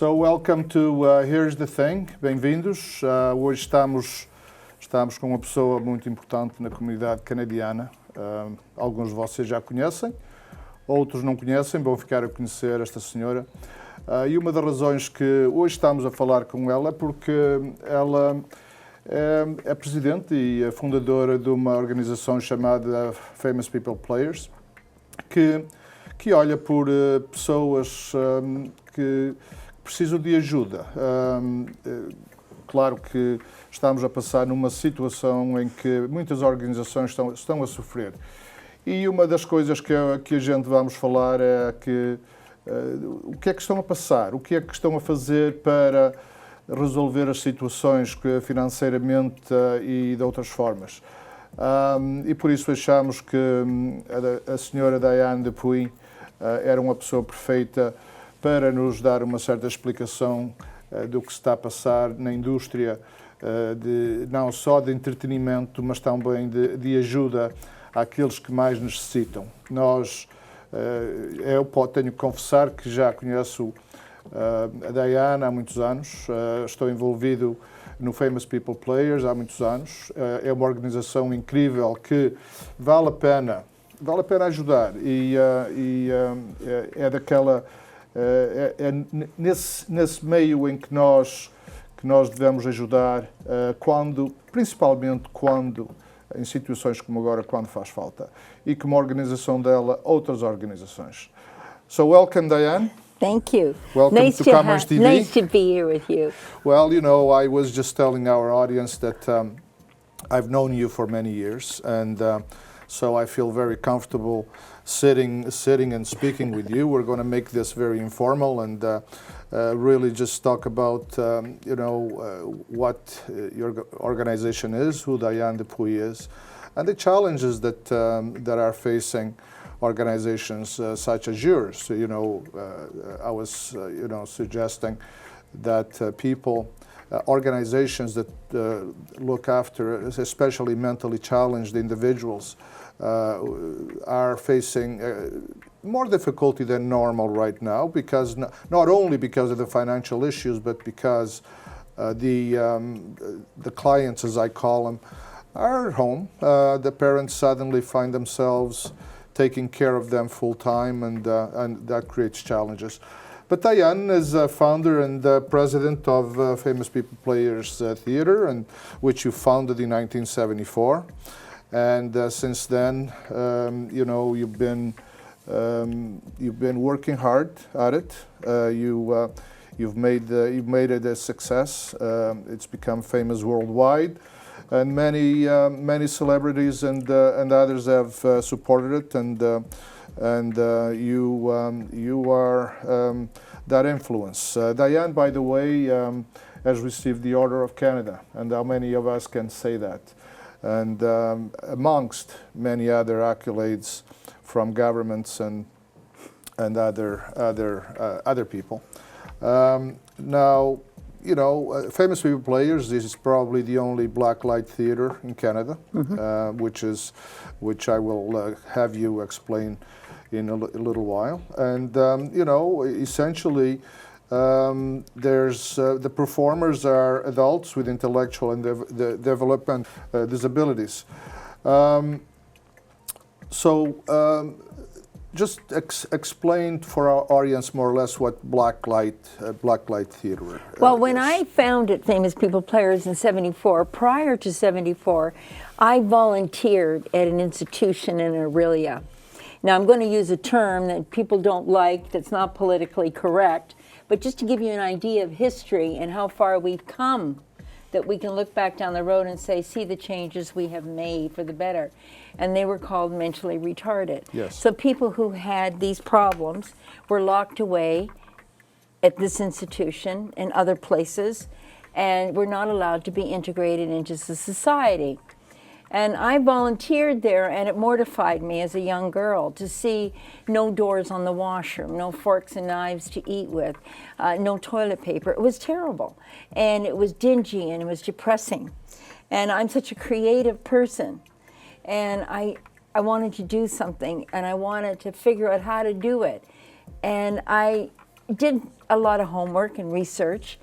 So welcome to Here's the Thing, bem-vindos. Hoje estamos com uma pessoa muito importante na comunidade canadiana. Alguns de vocês já conhecem, outros não conhecem, vão ficar a conhecer esta senhora. E uma das razões que hoje estamos a falar com ela é porque ela é presidente e a fundadora de uma organização chamada Famous People Players, que olha por pessoas que precisam de ajuda. Claro que estamos a passar numa situação em que muitas organizações estão a sofrer. E uma das coisas que a gente vamos falar é que o que é que estão a passar, o que é que estão a fazer para resolver as situações financeiramente e de outras formas. E por isso achamos que a senhora Diane Dupuy era uma pessoa perfeita para nos dar uma certa explicação do que se está a passar na indústria, não só de entretenimento, mas também de ajuda àqueles que mais necessitam. Eu tenho que confessar que já conheço a Diane há muitos anos, estou envolvido no Famous People Players há muitos anos. É uma organização incrível que vale a pena ajudar e é daquela nesse meio em que nós devemos ajudar principalmente quando em situações como agora, quando faz falta, e como organização dela, outras organizações. So welcome, Diane. Thank you. Welcome to Commerce TV. Nice to be here with you. Well, I was just telling our audience that I've known you for many years, and so I feel very comfortable sitting and speaking with you. We're going to make this very informal and really just talk about, what your organization is, who Diane Dupuy is, and the challenges that are facing organizations such as yours. I was, suggesting that organizations that look after, especially mentally challenged individuals, are facing more difficulty than normal right now, because not only because of the financial issues, but because the clients, as I call them, are at home. The parents suddenly find themselves taking care of them full time, and that creates challenges. But Diane is founder and president of Famous People Players Theatre, which you founded in 1974. And since then, you've been working hard at it. You've made it a success. It's become famous worldwide, and many celebrities and others have supported it. And you are that influence. Diane, by the way, has received the Order of Canada, and how many of us can say that? And amongst many other accolades from governments and other people. Now, Famous People Players, this is probably the only blacklight theater in Canada, which I will have you explain in a little while. And essentially, the performers are adults with intellectual and development disabilities. Just explain for our audience more or less what blacklight theater is. Well, when I founded Famous People Players in '74, prior to '74, I volunteered at an institution in Aurelia. Now, I'm going to use a term that people don't like, that's not politically correct, but just to give you an idea of history and how far we've come, that we can look back down the road and say, see the changes we have made for the better. And they were called mentally retarded. Yes. So people who had these problems were locked away at this institution and other places, and were not allowed to be integrated into society. And I volunteered there, and it mortified me as a young girl to see no doors on the washroom, no forks and knives to eat with, no toilet paper. It was terrible, and it was dingy, and it was depressing. And I'm such a creative person, and I wanted to do something, and I wanted to figure out how to do it. And I did a lot of homework and research,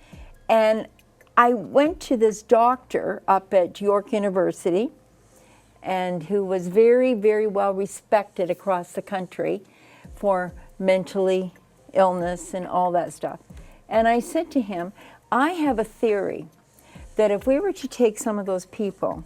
and I went to this doctor up at York University, and who was very, very well respected across the country for mentally illness and all that stuff. And I said to him, I have a theory that if we were to take some of those people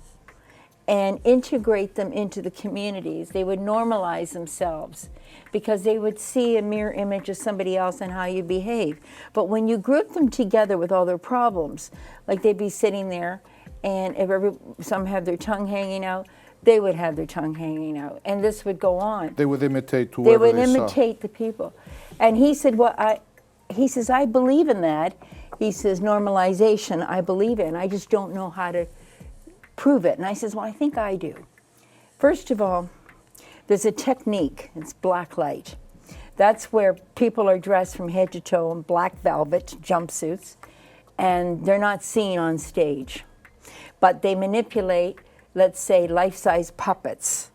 and integrate them into the communities, they would normalize themselves because they would see a mirror image of somebody else and how you behave. But when you group them together with all their problems, like they'd be sitting there, and if some have their tongue hanging out, they would have their tongue hanging out, and this would go on. They would imitate whoever they would they imitate the people. And he said, he says, I believe in that. He says, normalization, I believe in. I just don't know how to prove it. And I says, well, I think I do. First of all, there's a technique. It's black light. That's where people are dressed from head to toe in black velvet jumpsuits, and they're not seen on stage. But they manipulate, let's say, life-size puppets,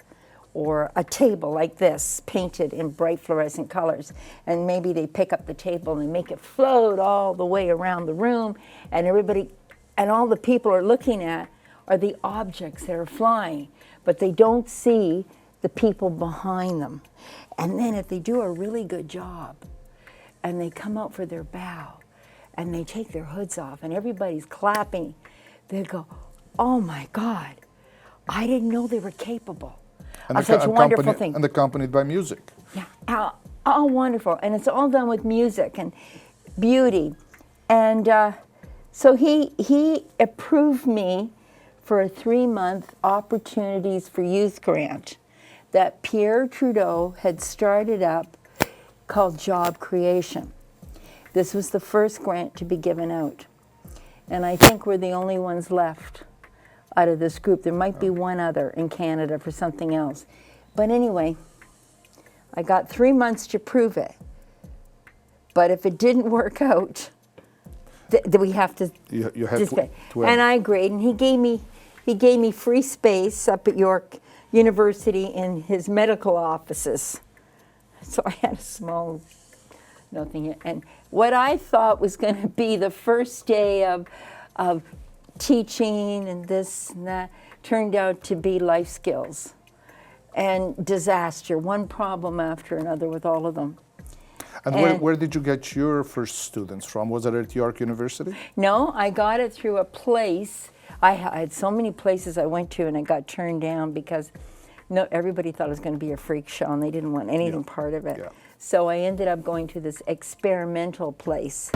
or a table like this, painted in bright fluorescent colors. And maybe they pick up the table and make it float all the way around the room, and everybody, and all the people are looking at are the objects that are flying, but they don't see the people behind them. And then if they do a really good job, and they come out for their bow, and they take their hoods off, and everybody's clapping, they go, oh my God, I didn't know they were capable of such wonderful things. And accompanied by music. Yeah, all wonderful. And it's all done with music and beauty. And so he approved me for a 3-month Opportunities for Youth grant that Pierre Trudeau had started up called Job Creation. This was the first grant to be given out. And I think we're the only ones left out of this group. There might be one other in Canada for something else. But anyway, I got 3 months to prove it. But if it didn't work out, we have to you have to and I agreed, and he gave me free space up at York University in his medical offices. So I had a small nothing. And what I thought was going to be the first day of teaching and this and that turned out to be life skills and disaster, one problem after another with all of them. And where did you get your first students from? Was it at York University? No, I got it through a place. I had so many places I went to, and I got turned down because everybody thought it was going to be a freak show, and they didn't want anything part of it. Yeah. So I ended up going to this experimental place.